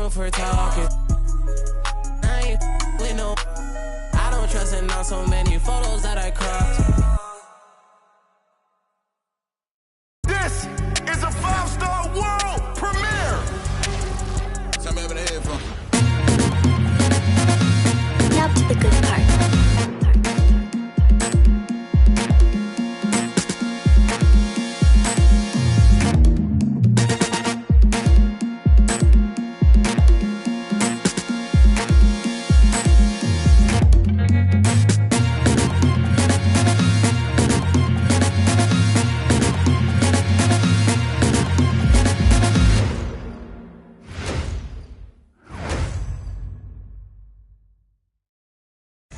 room for talking. I ain't with no. I don't trust in on so many photos that I cropped. This is a 5-star world premiere. Tell me over the headphone. Now to the good part.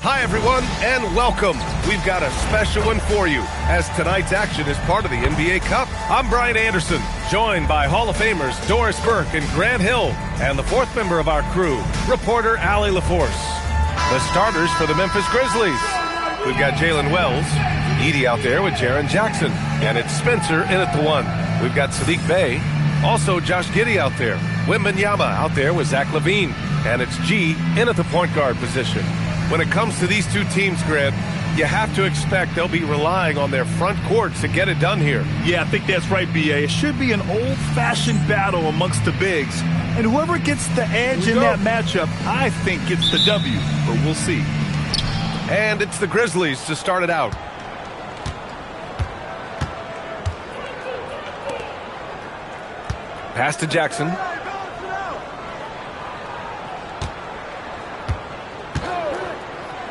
Hi, everyone, and welcome. We've got a special one for you, as tonight's action is part of the NBA Cup. I'm Brian Anderson, joined by Hall of Famers Doris Burke and Grant Hill, and the fourth member of our crew, reporter Allie LaForce. The starters for the Memphis Grizzlies. We've got Jalen Wells, Edie out there with Jaren Jackson, and it's Spencer in at the one. We've got Sadiq Bey, also Josh Giddey out there, Wembanyama out there with Zach LaVine, and it's G in at the point guard position. When it comes to these two teams, Grant, you have to expect they'll be relying on their front courts to get it done here. Yeah, I think that's right, B.A. It should be an old-fashioned battle amongst the bigs. And whoever gets the edge in that matchup, I think gets the W. But we'll see. And it's the Grizzlies to start it out. Pass to Jackson.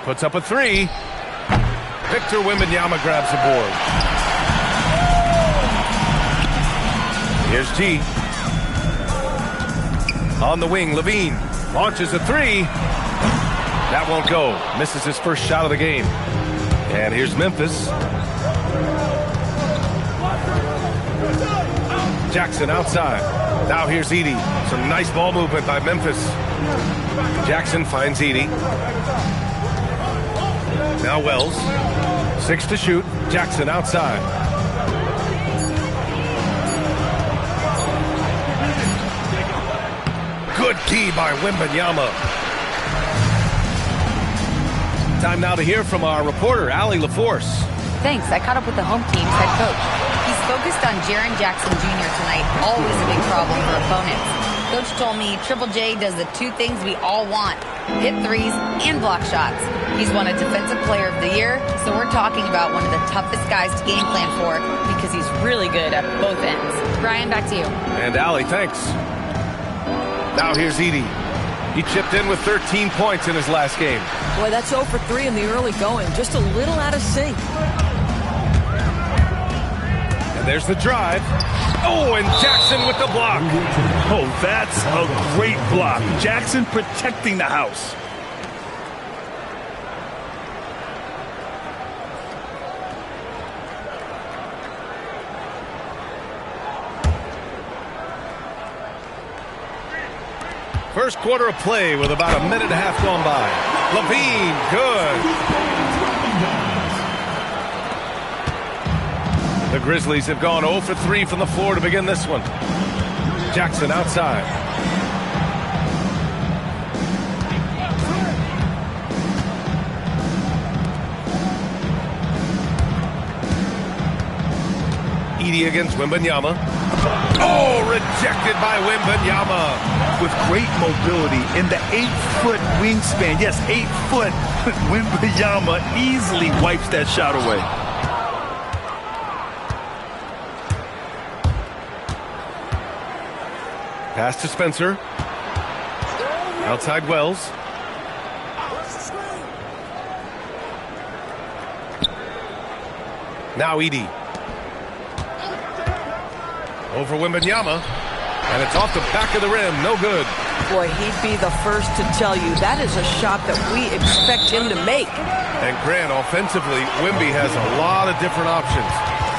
Puts up a three. Victor Wembanyama grabs the board. Here's G. On the wing, LaVine launches a three. That won't go. Misses his first shot of the game. And here's Memphis. Jackson outside. Now here's Edie. Some nice ball movement by Memphis. Jackson finds Edie. Now Wells, 6 to shoot. Jackson outside. Good key by Wembanyama. Time now to hear from our reporter, Allie LaForce. Thanks. I caught up with the home team's head coach. He's focused on Jaren Jackson Jr. tonight, always a big problem for opponents. Coach told me Triple J does the two things we all want, hit threes and block shots. He's won a Defensive Player of the Year, so we're talking about one of the toughest guys to game plan for because he's really good at both ends. Brian, back to you. And Allie, thanks. Now here's Edie. He chipped in with 13 points in his last game. Boy, that's 0 for 3 in the early going. Just a little out of sync. And there's the drive. Oh, and Jackson with the block. Oh, that's a great block. Jackson protecting the house. First quarter of play with about a minute and a half gone by. LaVine, good. The Grizzlies have gone 0 for 3 from the floor to begin this one. Jackson outside. Edie against Wembanyama. Oh, rejected by Wembanyama. With great mobility in the 8-foot wingspan. Yes, 8 foot. Wembanyama easily wipes that shot away. Pass to Spencer. Outside Wells. Now Edie. Over Wembanyama. And it's off the back of the rim. No good. Boy, he'd be the first to tell you that is a shot that we expect him to make. And Grant, offensively, Wemby has a lot of different options.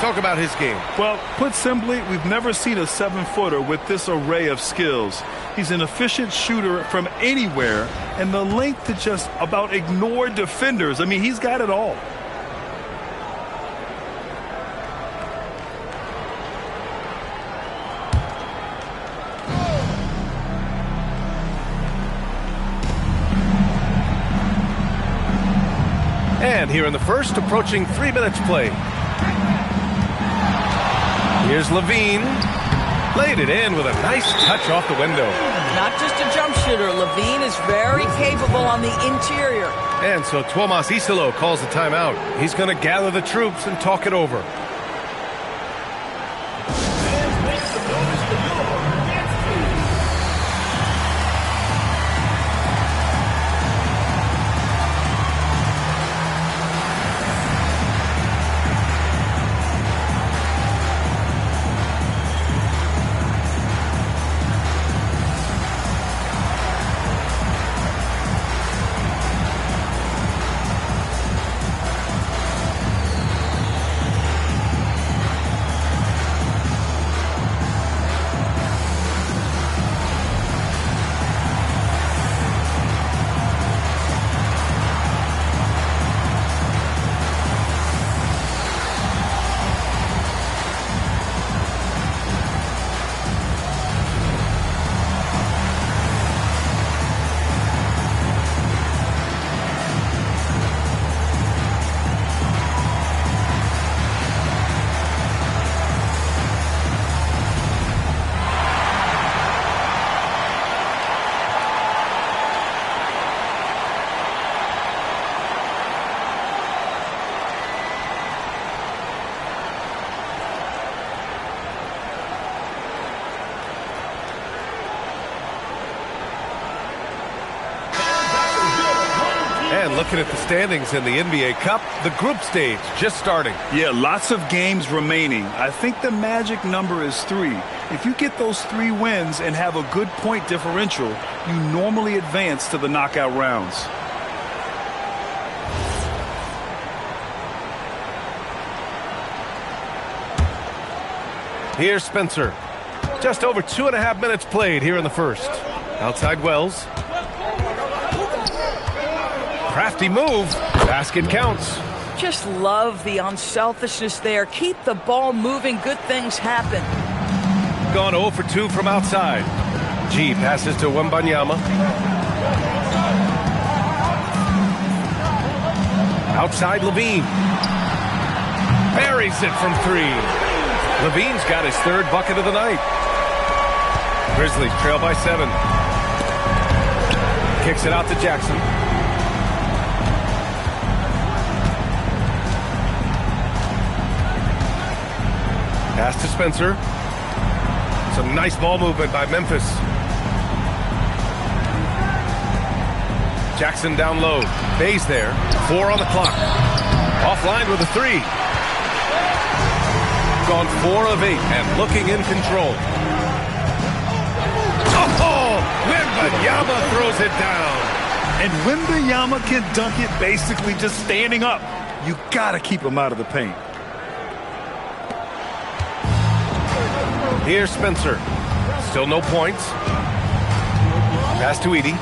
Talk about his game. Well, put simply, we've never seen a 7-footer with this array of skills. He's an efficient shooter from anywhere, and the length to just about ignore defenders. I mean, he's got it all. And here in the first, approaching 3 minutes play. Here's Levine. Laid it in with a nice touch off the window. Not just a jump shooter. Levine is very capable on the interior. And so Tuomas Isalo calls the timeout. He's going to gather the troops and talk it over. And looking at the standings in the NBA Cup, the group stage just starting. Yeah, lots of games remaining. I think the magic number is 3. If you get those 3 wins and have a good point differential, you normally advance to the knockout rounds. Here's Spencer. Just over 2.5 minutes played here in the first. Outside Wells. Crafty move. Basket counts. Just love the unselfishness there. Keep the ball moving. Good things happen. Gone 0 for 2 from outside. G passes to Wembanyama. Outside Levine. Buries it from 3. Levine's got his 3rd bucket of the night. Grizzlies trail by 7. Kicks it out to Jackson. Pass to Spencer. Some nice ball movement by Memphis. Jackson down low. Bay's there. 4 on the clock. Offline with a 3. Gone 4 of 8 and looking in control. Oh! Wembanyama throws it down. And Wembanyama can dunk it basically just standing up. You gotta keep him out of the paint. Here's Spencer. Still no points. Pass to Edey.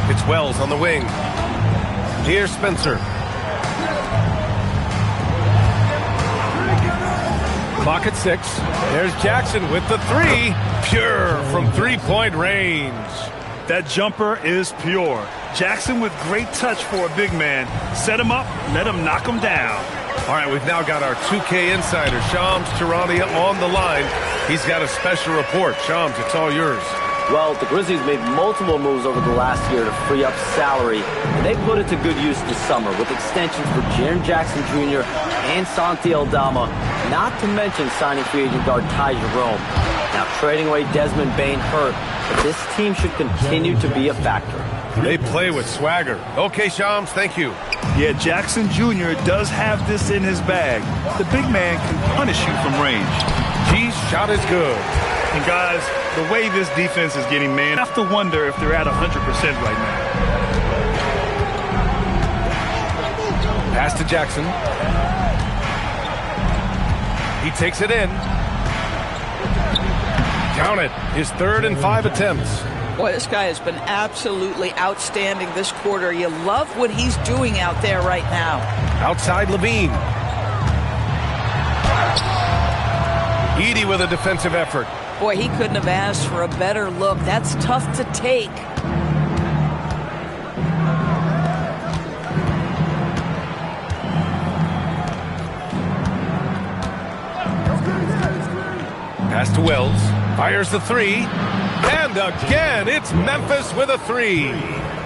It's Wells on the wing. Here's Spencer. Clock at 6. There's Jackson with the 3. Pure from 3-point range. That jumper is pure. Jackson with great touch for a big man. Set him up, let him knock him down. All right, we've now got our 2K insider, Shams Charania, on the line. He's got a special report. Shams, it's all yours. Well, the Grizzlies made multiple moves over the last year to free up salary, and they put it to good use this summer with extensions for Jaren Jackson Jr. and Santi Aldama, not to mention signing free agent guard Ty Jerome. Now, trading away Desmond Bane hurt, but this team should continue to be a factor. They play with swagger. Okay, Shams, thank you. Yeah, Jackson Jr. does have this in his bag. The big man can punish you from range. G's shot is good. And guys, the way this defense is getting man, I have to wonder if they're at 100% right now. Pass to Jackson. He takes it in. Count it. His 3rd and 5 attempts. Boy, this guy has been absolutely outstanding this quarter. You love what he's doing out there right now. Outside Levine. Edey with a defensive effort. Boy, he couldn't have asked for a better look. That's tough to take. Pass to Wells. Fires the three. And again, it's Memphis with a three.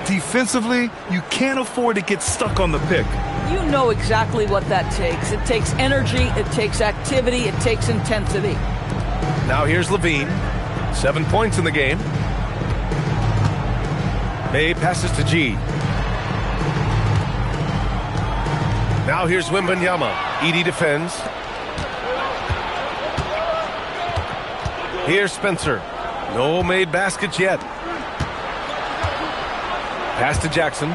Defensively, you can't afford to get stuck on the pick. You know exactly what that takes. It takes energy, it takes activity, it takes intensity. Now here's Levine. 7 points in the game. May passes to G. Now here's Wembanyama. Edey defends. Here's Spencer. No made baskets yet. Pass to Jackson.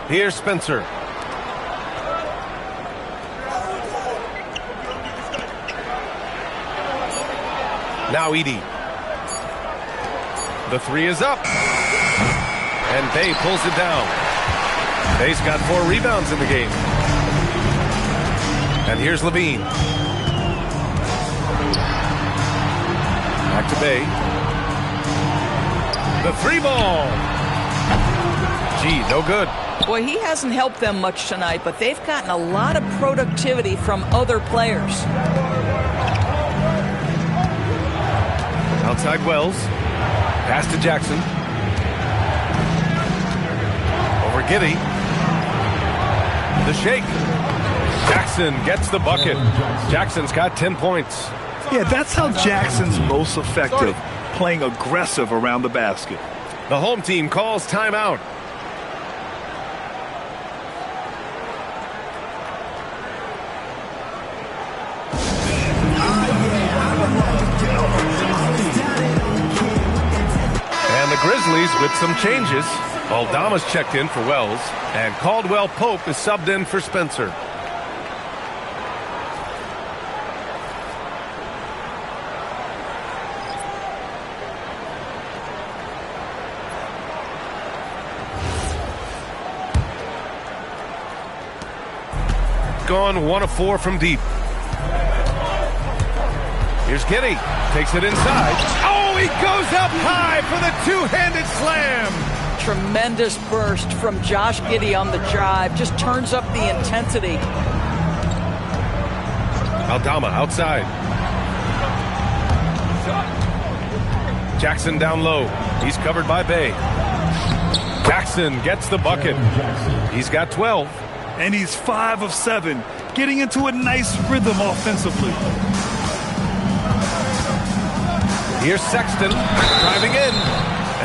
Here's Spencer. Now Edey. The three is up. And Bay pulls it down. Bay's got 4 rebounds in the game. And here's Levine. Back to Bay. The three ball. Gee, no good. Boy, he hasn't helped them much tonight, but they've gotten a lot of productivity from other players. Outside Wells. Pass to Jackson. Over Giddey. The shake. Jackson gets the bucket. Jackson's got 10 points. Yeah, that's how Jackson's most effective, playing aggressive around the basket. The home team calls timeout. And the Grizzlies with some changes. Aldama's checked in for Wells, and Caldwell Pope is subbed in for Spencer. Gone 1 of 4 from deep. Here's Giddey. Takes it inside. Oh, he goes up high for the two-handed slam. Tremendous burst from Josh Giddey on the drive. Just turns up the intensity. Aldama outside. Jackson down low. He's covered by Bay. Jackson gets the bucket. He's got 12. And he's 5 of 7, getting into a nice rhythm offensively. Here's Sexton driving in.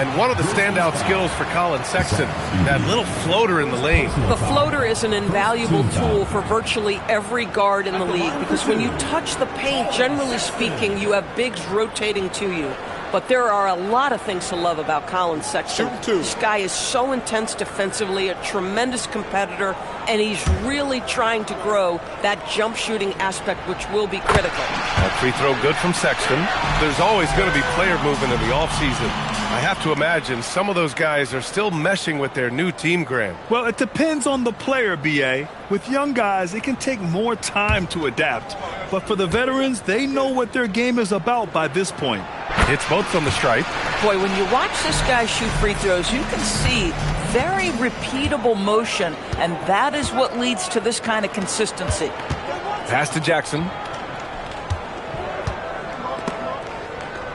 And one of the standout skills for Colin Sexton, that little floater in the lane. The floater is an invaluable tool for virtually every guard in the league because when you touch the paint, generally speaking, you have bigs rotating to you. But there are a lot of things to love about Colin Sexton. This guy is so intense defensively, a tremendous competitor, and he's really trying to grow that jump shooting aspect, which will be critical. That free throw good from Sexton. There's always going to be player movement in the offseason. I have to imagine some of those guys are still meshing with their new team, Graham. Well, it depends on the player, B.A. With young guys, it can take more time to adapt. But for the veterans, they know what their game is about by this point. It's both on the stripe. Boy, when you watch this guy shoot free throws, you can see very repeatable motion, and that is what leads to this kind of consistency. Pass to Jackson.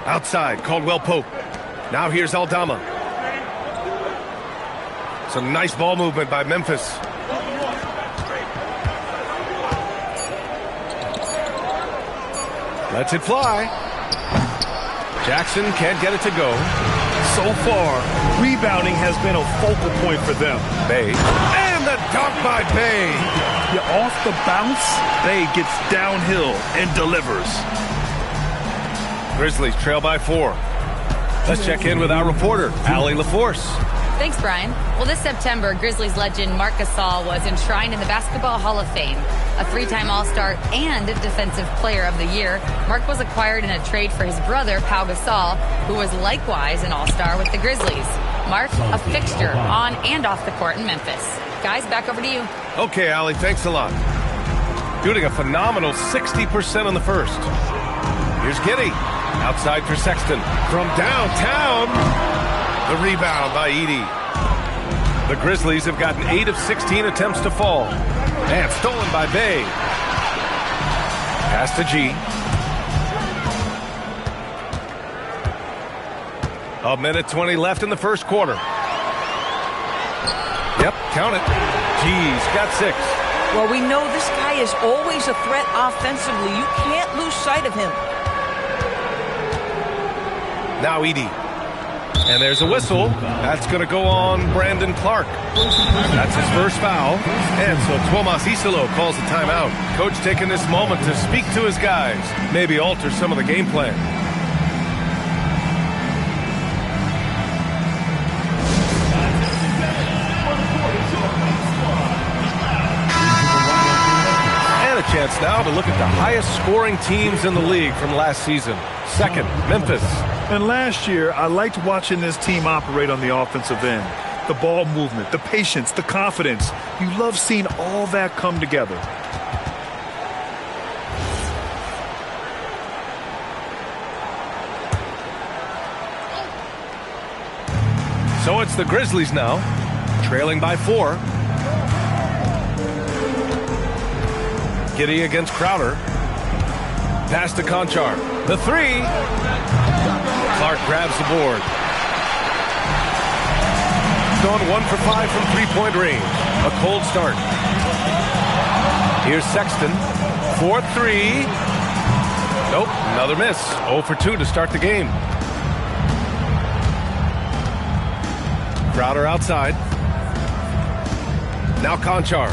Outside, Caldwell Pope. Now here's Aldama. Some nice ball movement by Memphis. Lets it fly. Jackson can't get it to go. So far, rebounding has been a focal point for them. Bay. And the dunk by Bay. Yeah, off the bounce, Bay gets downhill and delivers. Grizzlies trail by 4. Let's check in with our reporter, Allie LaForce. Thanks, Brian. Well, this September, Grizzlies legend Marc Gasol was enshrined in the Basketball Hall of Fame. A 3-time All-Star and Defensive Player of the Year, Marc was acquired in a trade for his brother, Pau Gasol, who was likewise an All-Star with the Grizzlies. Marc, a fixture on and off the court in Memphis. Guys, back over to you. Okay, Allie, thanks a lot. Shooting a phenomenal 60% on the first. Here's Giddey. Outside for Sexton. From downtown. The rebound by Edey. The Grizzlies have gotten 8 of 16 attempts to fall. And stolen by Bay. Pass to G. A minute 20 left in the first quarter. Yep, count it. G's got 6. Well, we know this guy is always a threat offensively. You can't lose sight of him. Now Edie. And there's a whistle. That's going to go on Brandon Clark. That's his first foul. And so Tomas Isolo calls the timeout. Coach taking this moment to speak to his guys. Maybe alter some of the game plan. And a chance now to look at the highest scoring teams in the league from last season. Second, Memphis. And last year, I liked watching this team operate on the offensive end. The ball movement, the patience, the confidence. You love seeing all that come together. So it's the Grizzlies now, trailing by 4. Giddey against Crowder. Pass to Conchar. The 3. Clark grabs the board. Gone 1 for 5 from three-point range. A cold start. Here's Sexton. 4-3. Nope, another miss. 0 for 2 to start the game. Crowder outside. Now Conchar.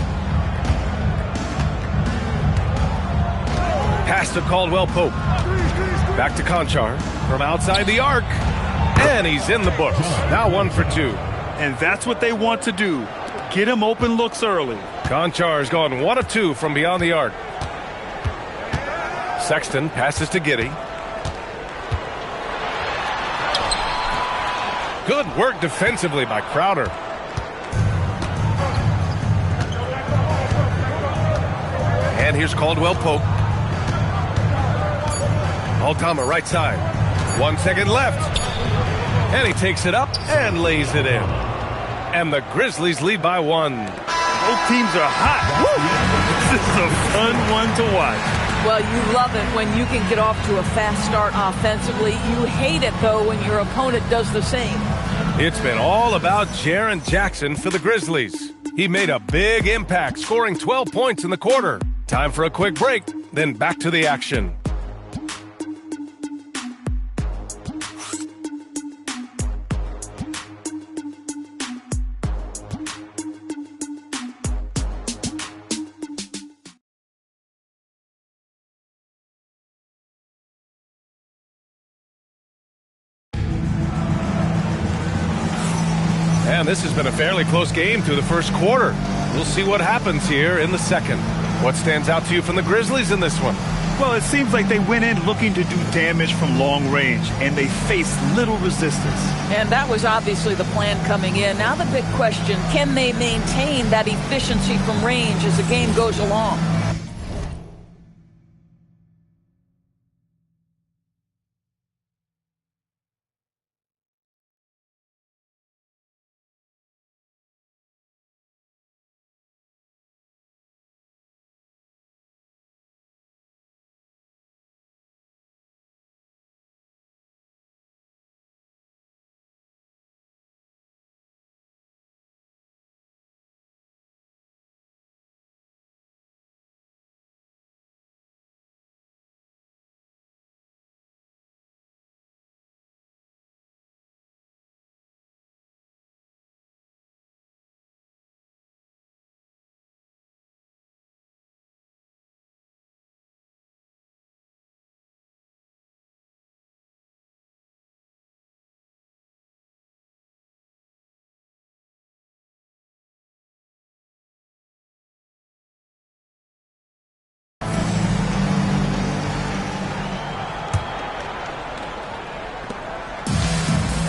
Pass to Caldwell Pope. Back to Conchar from outside the arc. And he's in the books. Now 1 for 2. And that's what they want to do. Get him open looks early. Conchar's gone 1 of 2 from beyond the arc. Sexton passes to Giddey. Good work defensively by Crowder. And here's Caldwell Pope. Altama right side. 1 second left. And he takes it up and lays it in. And the Grizzlies lead by 1. Both teams are hot. Woo! This is a fun one to watch. Well, you love it when you can get off to a fast start offensively. You hate it, though, when your opponent does the same. It's been all about Jaren Jackson for the Grizzlies. He made a big impact, scoring 12 points in the quarter. Time for a quick break, then back to the action. And this has been a fairly close game through the first quarter. We'll see what happens here in the second. What stands out to you from the Grizzlies in this one? Well, it seems like they went in looking to do damage from long range, and they faced little resistance. And that was obviously the plan coming in. Now the big question, can they maintain that efficiency from range as the game goes along?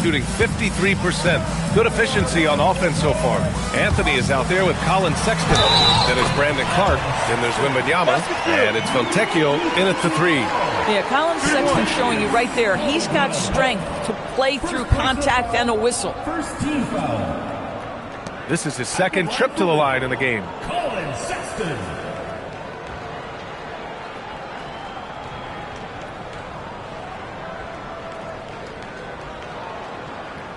Shooting 53%. Good efficiency on offense so far. Anthony is out there with Colin Sexton. Then it's Brandon Clark. Then there's Wembanyama. And it's Fontecchio in at the 3. Yeah, Colin Sexton showing you right there. He's got strength to play through contact and a whistle. First team foul. This is his second trip to the line in the game. Colin Sexton.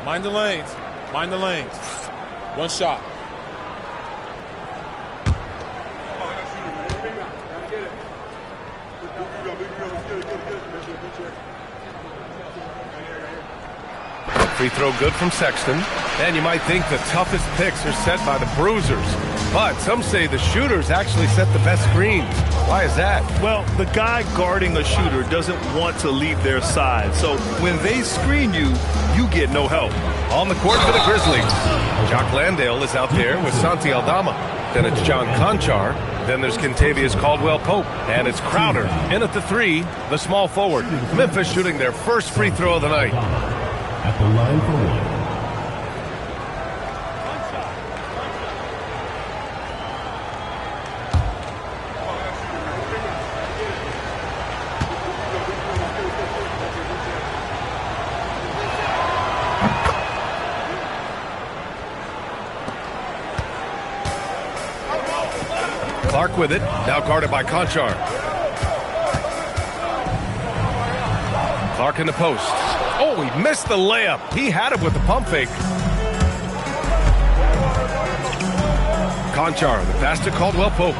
Mind the lanes. Mind the lanes. One shot. Free throw good from Sexton. And you might think the toughest picks are set by the bruisers. But some say the shooters actually set the best screens. Why is that? Well, the guy guarding a shooter doesn't want to leave their side. So when they screen you, you get no help. On the court for the Grizzlies, Jock Landale is out there with Santi Aldama. Then it's John Conchar. Then there's Kentavious Caldwell-Pope. And it's Crowder in at the three, the small forward. Memphis shooting their first free throw of the night. At the line for one. Clark with it, now guarded by Conchar. Clark in the post. Oh, he missed the layup. He had it with the pump fake. Conchar, the pass to Caldwell-Pope.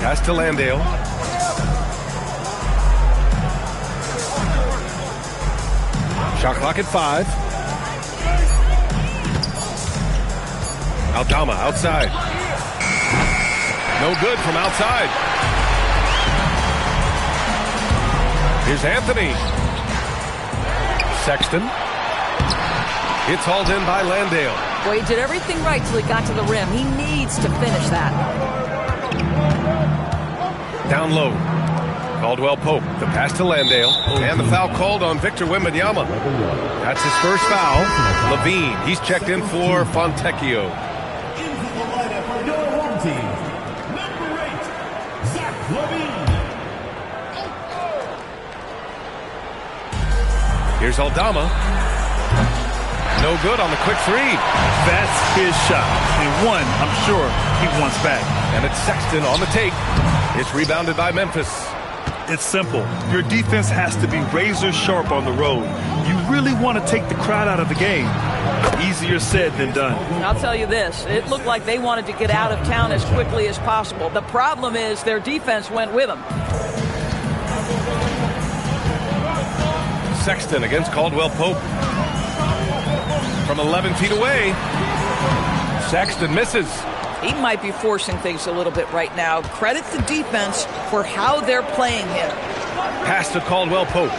Pass to Landale. Shot clock at 5. Aldama outside. No good from outside. Here's Anthony. Sexton. It's hauled in by Landale. Boy, he did everything right till he got to the rim. He needs to finish that. Down low. Caldwell-Pope. The pass to Landale. And the foul called on Victor Wembanyama. That's his first foul. Levine. He's checked in for Fontecchio. Here's Aldama. No good on the quick three. That's his shot. And one, I'm sure, he wants back. And it's Sexton on the take. It's rebounded by Memphis. It's simple. Your defense has to be razor sharp on the road. You really want to take the crowd out of the game. Easier said than done. I'll tell you this. It looked like they wanted to get out of town as quickly as possible. The problem is their defense went with them. Sexton against Caldwell-Pope. From 11 feet away. Sexton misses. He might be forcing things a little bit right now. Credit the defense for how they're playing him. Pass to Caldwell-Pope.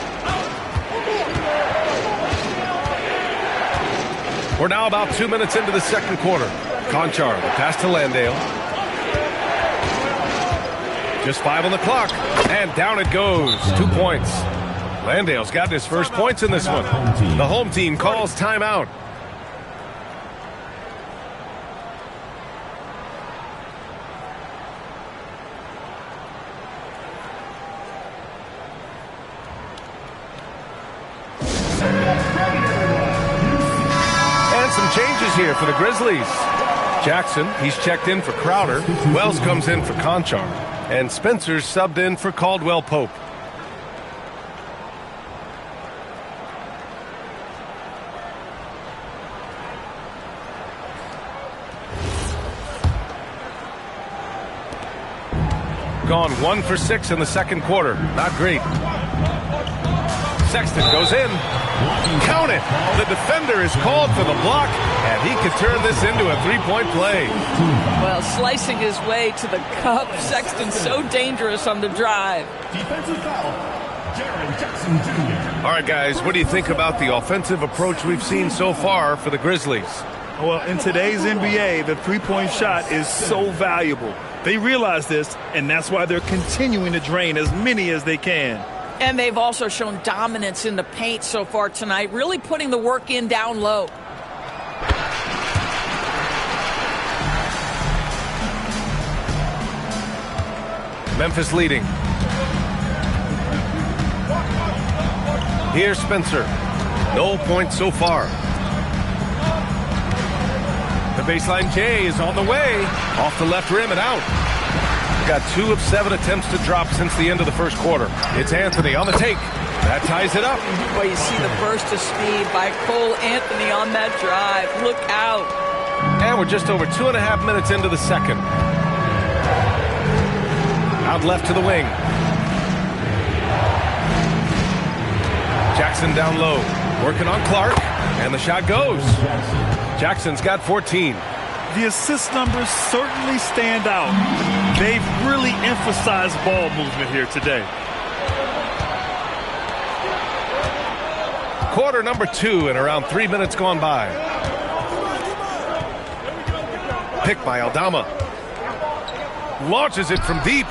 We're now about 2 minutes into the second quarter. Conchar, the pass to Landale. Just 5 on the clock. And down it goes. 2 points. Landale's gotten his first points in this one. The home team calls timeout. And some changes here for the Grizzlies. Jackson, he's checked in for Crowder. Wells comes in for Conchar. And Spencer's subbed in for Caldwell-Pope. Gone 1 for 6 in the second quarter. Not great. Sexton goes in. Count it. The defender is called for the block, and he could turn this into a three-point play. Well, slicing his way to the cup. Sexton's so dangerous on the drive. Defensive foul, Jaren Jackson Jr. All right, guys, what do you think about the offensive approach we've seen so far for the Grizzlies? Well, in today's NBA, the three-point shot is so valuable. They realize this, and that's why they're continuing to drain as many as they can. And they've also shown dominance in the paint so far tonight, really putting the work in down low. Memphis leading. Here's Spencer. No points so far. The baseline J is on the way. Off the left rim and out. Got 2 of 7 attempts to drop since the end of the first quarter. It's Anthony on the take. That ties it up. Well, you see the burst of speed by Cole Anthony on that drive. Look out. And we're just over 2.5 minutes into the second. Out left to the wing. Jackson down low. Working on Clark. And the shot goes. Jackson's got 14. The assist numbers certainly stand out. They've really emphasized ball movement here today. Quarter number 2 and around 3 minutes gone by. Picked by Aldama. Launches it from deep.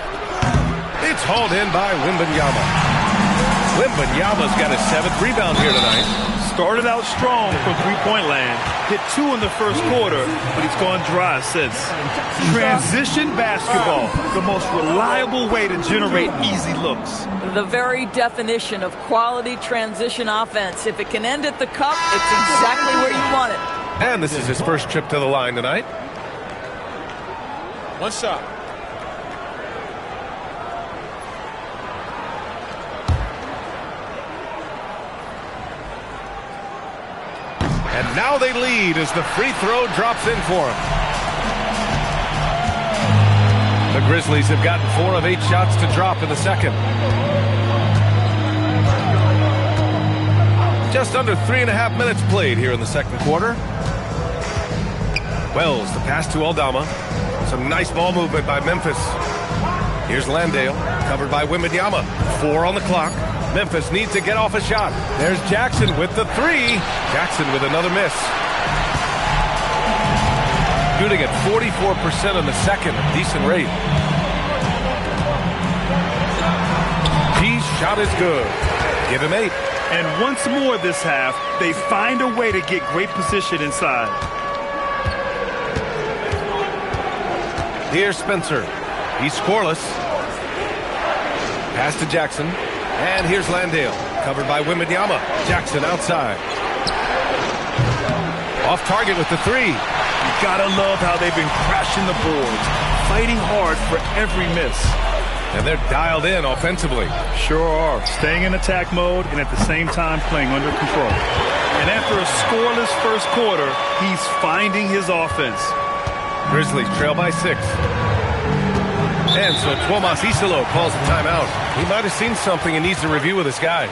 It's hauled in by Wembanyama. Wembanyama's got his 7th rebound here tonight. Started out strong from three-point land. Hit 2 in the first quarter, but he's gone dry since. Transition basketball, the most reliable way to generate easy looks. The very definition of quality transition offense. If it can end at the cup, it's exactly where you want it. And this is his first trip to the line tonight. One shot. And now they lead as the free throw drops in for him. The Grizzlies have gotten 4 of 8 shots to drop in the second. Just under 3.5 minutes played here in the second quarter. Wells, the pass to Aldama. Some nice ball movement by Memphis. Here's Landale, covered by Wembanyama. 4 on the clock. Memphis needs to get off a shot. There's Jackson with the 3. Jackson with another miss. Shooting at 44% in the second. Decent rate. His shot is good. Give him 8. And once more this half, they find a way to get great position inside. Here's Spencer. He's scoreless. Pass to Jackson. And here's Landale, covered by Wembanyama. Jackson outside. Off target with the 3. You gotta love how they've been crashing the boards, fighting hard for every miss. And they're dialed in offensively. Sure are. Staying in attack mode and at the same time playing under control. And after a scoreless first quarter, he's finding his offense. Grizzlies trail by 6. And so Tuomas Isalo calls a timeout. He might have seen something and needs to review with his guys.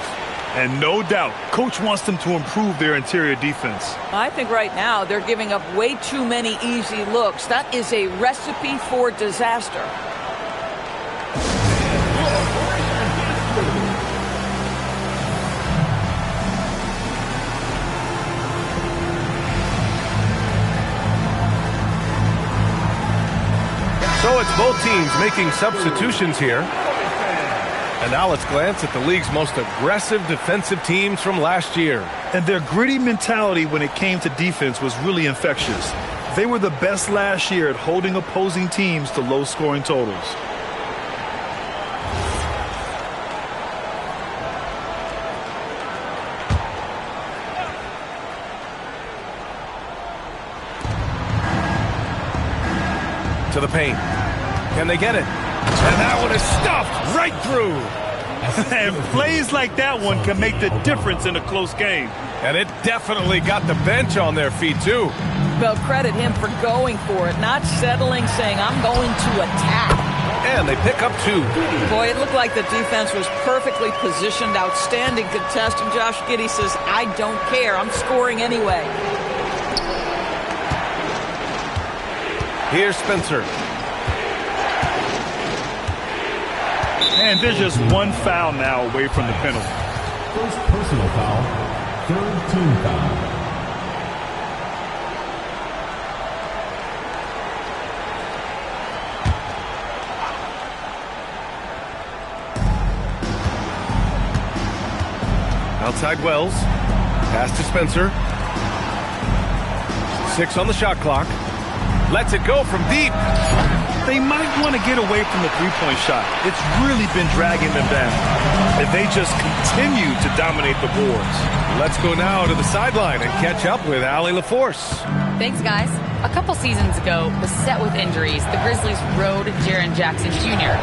And no doubt, coach wants them to improve their interior defense. I think right now they're giving up way too many easy looks. That is a recipe for disaster. So it's both teams making substitutions here. And now let's glance at the league's most aggressive defensive teams from last year. And their gritty mentality when it came to defense was really infectious. They were the best last year at holding opposing teams to low-scoring totals. To the paint. Can they get it? And that one is stuffed right through. And plays like that one can make the difference in a close game. And it definitely got the bench on their feet, too. Well, credit him for going for it, not settling, saying, I'm going to attack. And they pick up 2. Boy, it looked like the defense was perfectly positioned, outstanding contest, and Josh Giddey says, I don't care, I'm scoring anyway. Here's Spencer. And there's just one foul now away from the penalty. First personal foul, third team foul. Outside Wells. Pass to Spencer. 6 on the shot clock. Lets it go from deep. They might want to get away from the three-point shot. It's really been dragging them down. If they just continue to dominate the boards. Let's go now to the sideline and catch up with Allie LaForce. Thanks, guys. A couple seasons ago, beset with injuries, the Grizzlies rode Jaren Jackson Jr.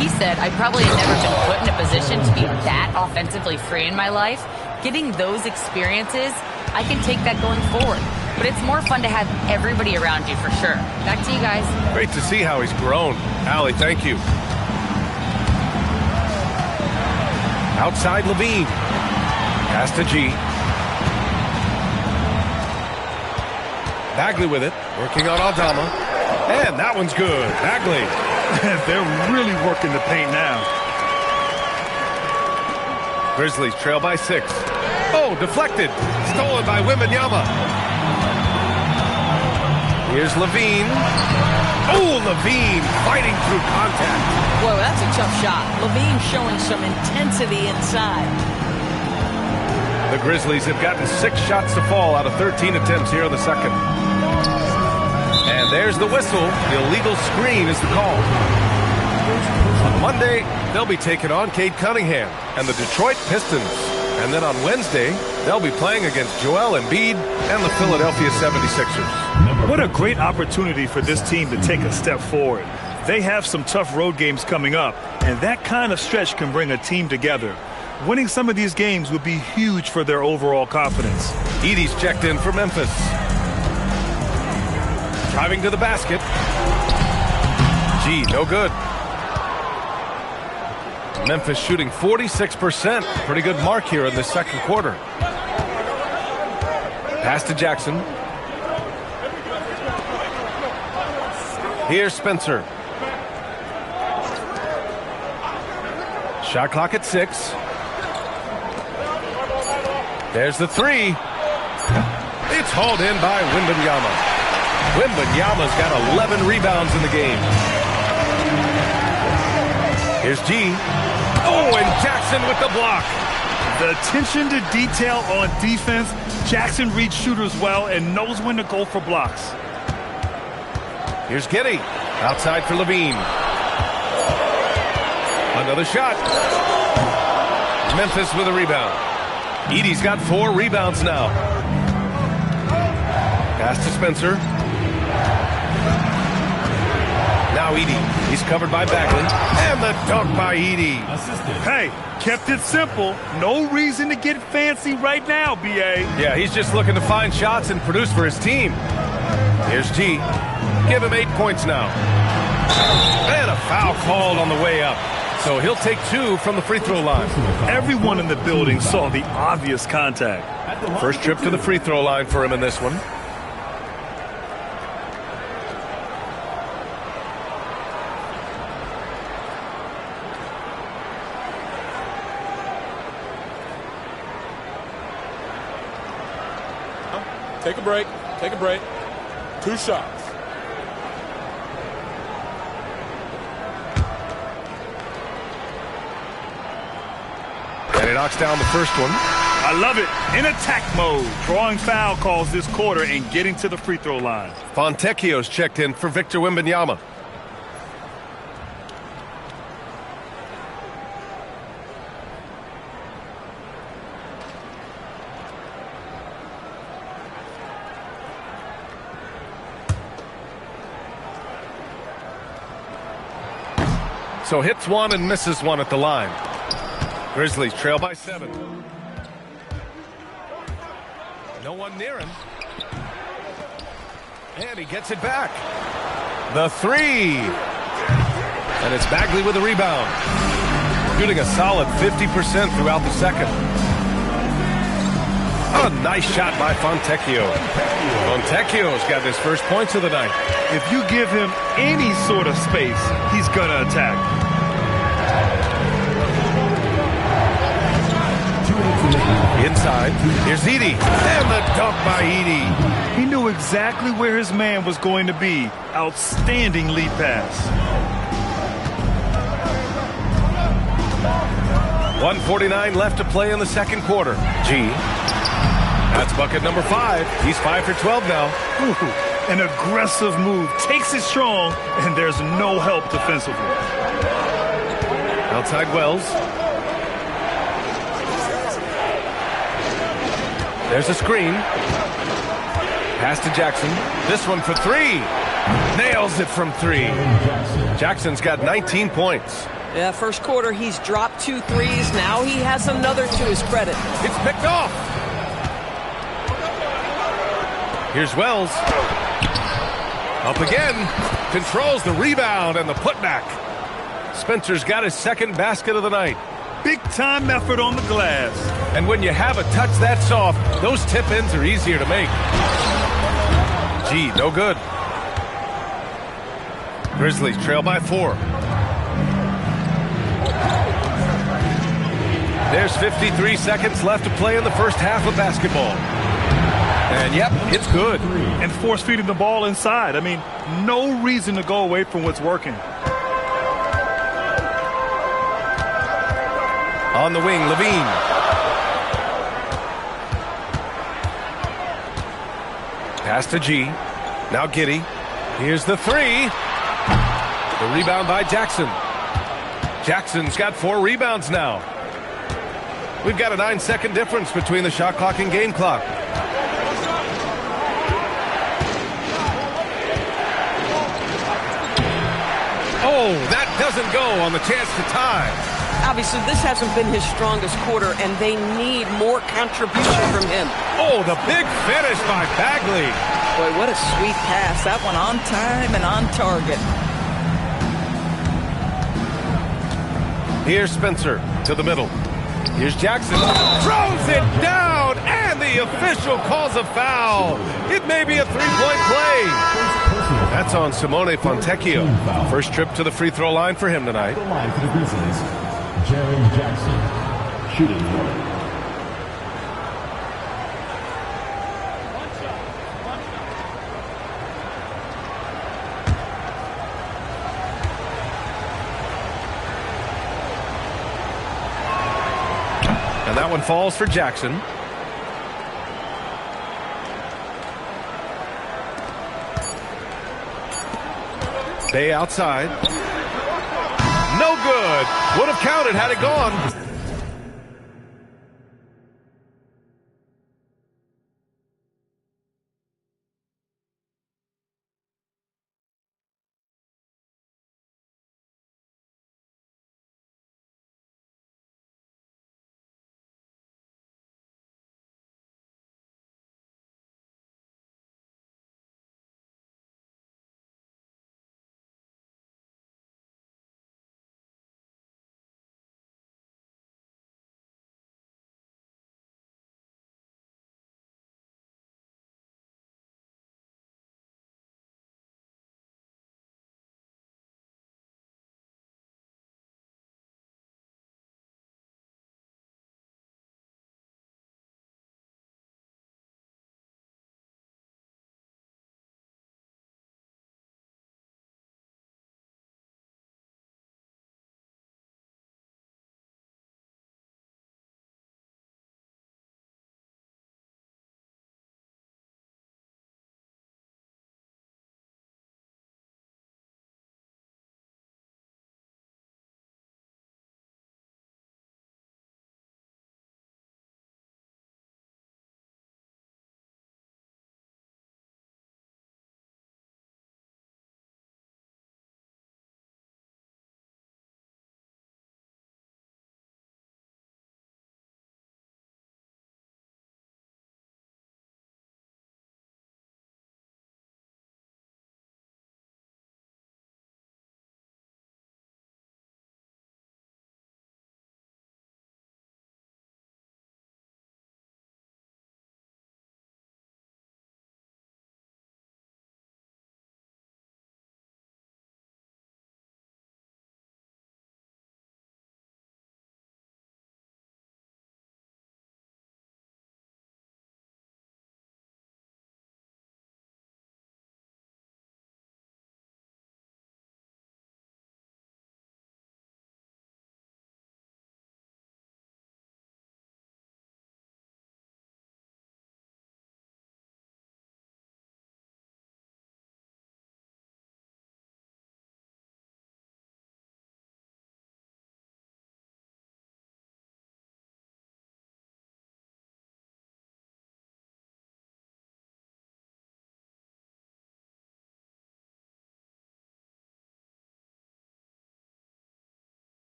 He said, I probably had never been put in a position to be that offensively free in my life. Getting those experiences, I can take that going forward. But it's more fun to have everybody around you for sure. Back to you guys. Great to see how he's grown. Allie, thank you. Outside Levine. Pass to G. Bagley with it. Working on Aldama. And that one's good. Bagley. They're really working the paint now. Grizzlies trail by 6. Oh, deflected. Stolen by Wembanyama. Here's Levine. Oh, Levine fighting through contact. Whoa, that's a tough shot. Levine showing some intensity inside. The Grizzlies have gotten 6 shots to fall out of 13 attempts here in the second. And there's the whistle. The illegal screen is the call. On Monday, they'll be taking on Cade Cunningham and the Detroit Pistons. And then on Wednesday, they'll be playing against Joel Embiid and the Philadelphia 76ers. What a great opportunity for this team to take a step forward. They have some tough road games coming up, and that kind of stretch can bring a team together. Winning some of these games would be huge for their overall confidence. Edey's checked in for Memphis. Driving to the basket. G, no good. Memphis shooting 46%. Pretty good mark here in the second quarter. Pass to Jackson. Here's Spencer. Shot clock at 6. There's the 3. It's hauled in by Wembanyama. Wembanyama's got 11 rebounds in the game. Here's G. Oh, and Jackson with the block. The attention to detail on defense. Jackson reads shooters well and knows when to go for blocks. Here's Giddey. Outside for Levine. Another shot. Memphis with a rebound. Edey's got 4 rebounds now. Pass to Spencer. Now Edey. He's covered by Bagley. And the dunk by Edey. Hey, kept it simple. No reason to get fancy right now, B.A. Yeah, he's just looking to find shots and produce for his team. Here's G. Give him 8 points now. And a foul called on the way up. So he'll take 2 from the free throw line. Everyone in the building saw the obvious contact. First trip to the free throw line for him in this one. Take a break. Take a break. 2 shots. And he knocks down the first one. I love it. In attack mode. Drawing foul calls this quarter and getting to the free throw line. Fontecchio's checked in for Victor Wembanyama. So hits 1 and misses 1 at the line. Grizzlies trail by 7. No one near him. And he gets it back. The 3. And it's Bagley with the rebound. Shooting a solid 50% throughout the second. A nice shot by Fontecchio. Fontecchio's got his first points of the night. If you give him any sort of space, he's going to attack. Inside, here's Edey. And the dunk by Edey. He knew exactly where his man was going to be. Outstanding lead pass. 1:49 left to play in the second quarter. G. That's bucket number 5. He's 5 for 12 now. Ooh, an aggressive move. Takes it strong, and there's no help defensively. Outside Wells. There's a screen. Pass to Jackson. This one for three. Nails it from three. Jackson's got 19 points. Yeah, first quarter, he's dropped 2 threes. Now he has another to his credit. It's picked off. Here's Wells. Up again. Controls the rebound and the putback. Spencer's got his second basket of the night. Big-time effort on the glass. And when you have a touch that soft, those tip-ins are easier to make. Gee, no good. Grizzlies trail by 4. There's 53 seconds left to play in the first half of basketball. And yep, it's good. And force feeding the ball inside. I mean, no reason to go away from what's working. On the wing, Levine. Pass to G. Now Giddey. Here's the three. The rebound by Jackson. Jackson's got 4 rebounds now. We've got a 9-second difference between the shot clock and game clock. Oh, that doesn't go on the chance to tie. Obviously, this hasn't been his strongest quarter, and they need more contribution from him. Oh, the big finish by Bagley. Boy, what a sweet pass. That one on time and on target. Here's Spencer to the middle. Here's Jackson. Throws it down, and the official calls a foul. It may be a 3-point play. That's on Simone Fontecchio. First trip to the free throw line for him tonight. The line for the Grizzlies, Jaren Jackson, shooting guard. And that one falls for Jackson. Bay outside. No good. Would have counted had it gone.